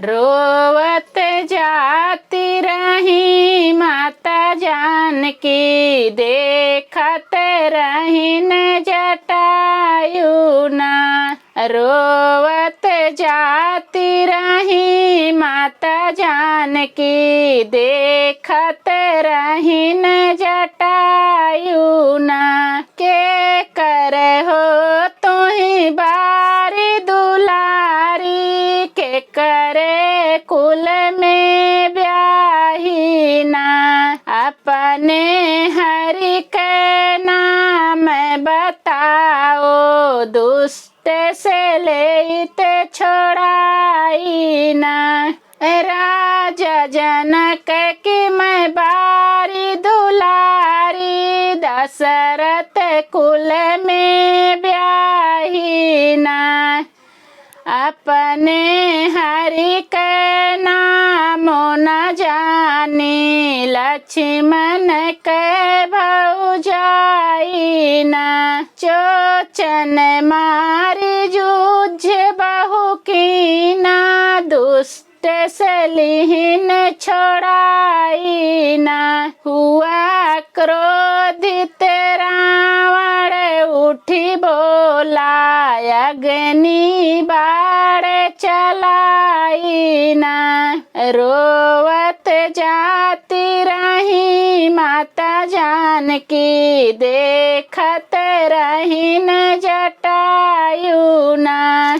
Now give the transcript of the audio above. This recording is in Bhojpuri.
रोवत जाती रही माता जानकी, देखत रहीन जटायु ना। रोवत जाती रही माता जानकी, देखत रहीन जटायु ना। के कर हो तुही बारी दुलारी, के करे कुल में ब्याही ना। अपने हरि के नाम बताओ, दुष्ट से लेते छोड़ाई ना। राजा जनक की मैं बारी दुलारी, दशरथ कुल में ब्याही ना। अपने हरि के नाम न जानी, लक्ष्मण के भौजाई ना। चोचन मारी जूझ बहु कीना, दुष्ट से लिहिन छोड़ाई ना। हुआ क्रोधित रावण उठी बोला, अग्नि बाण चलाई ना। रोवत जाती रही माता जानकी, देखत रहीन जटायु ना।